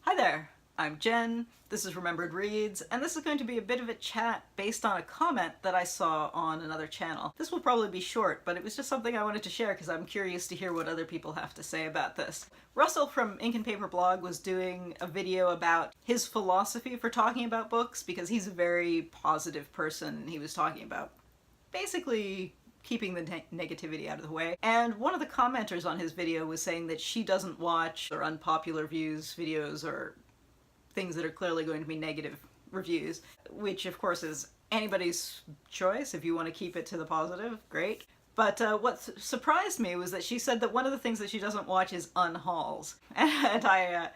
Hi there, I'm Jen, this is Remembered Reads, and this is going to be a bit of a chat based on a comment that I saw on another channel. This will probably be short, but it was just something I wanted to share because I'm curious to hear what other people have to say about this. Russell from Ink and Paper Blog was doing a video about his philosophy for talking about books because he's a very positive person, and he was talking about basically keeping the negativity out of the way. And one of the commenters on his video was saying that she doesn't watch or unpopular views videos or things that are clearly going to be negative reviews, which of course is anybody's choice. If you want to keep it to the positive, great. But what surprised me was that she said that one of the things that she doesn't watch is Unhauls. And I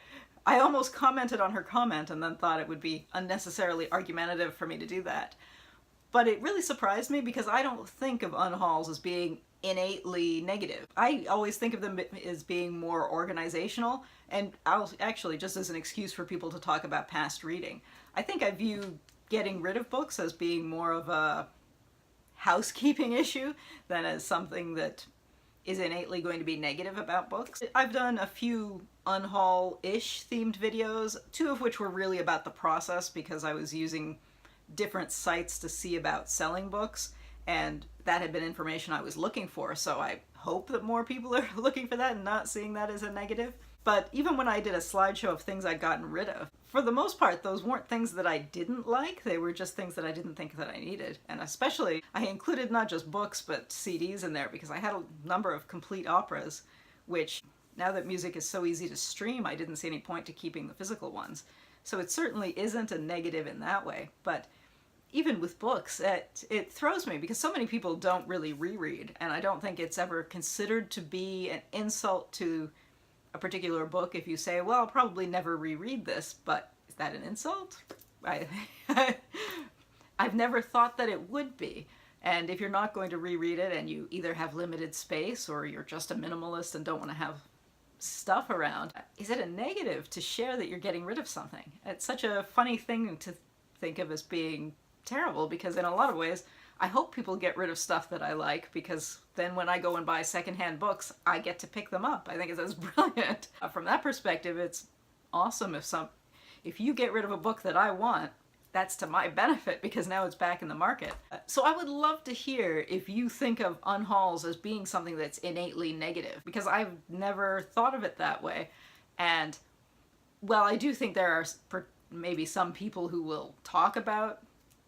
almost commented on her comment and then thought it would be unnecessarily argumentative for me to do that. But it really surprised me because I don't think of Unhauls as being innately negative. I always think of them as being more organizational, and actually just as an excuse for people to talk about past reading. I think I view getting rid of books as being more of a housekeeping issue than as something that is innately going to be negative about books. I've done a few Unhaul-ish themed videos, two of which were really about the process because I was using different sites to see about selling books, and that had been information I was looking for, so I hope that more people are looking for that and not seeing that as a negative. But even when I did a slideshow of things I'd gotten rid of, for the most part those weren't things that I didn't like, they were just things that I didn't think that I needed. And especially I included not just books but CDs in there because I had a number of complete operas, which now that music is so easy to stream, I didn't see any point to keeping the physical ones. So it certainly isn't a negative in that way, but even with books, it throws me because so many people don't really reread, and I don't think it's ever considered to be an insult to a particular book if you say, well, I'll probably never reread this, but is that an insult? I've never thought that it would be. And if you're not going to reread it and you either have limited space or you're just a minimalist and don't want to have stuff around, is it a negative to share that you're getting rid of something? It's such a funny thing to think of as being terrible, because in a lot of ways I hope people get rid of stuff that I like, because then when I go and buy secondhand books I get to pick them up. I think it's brilliant. From that perspective, it's awesome if you get rid of a book that I want, that's to my benefit because now it's back in the market. So I would love to hear if you think of Unhauls as being something that's innately negative, because I've never thought of it that way. And well, I do think there are maybe some people who will talk about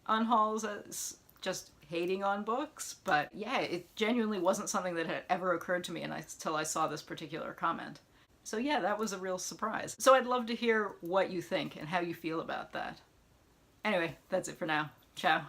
Unhauls as just hating on books, but yeah, it genuinely wasn't something that had ever occurred to me until I saw this particular comment. So yeah, that was a real surprise. So I'd love to hear what you think and how you feel about that. Anyway, that's it for now. Ciao.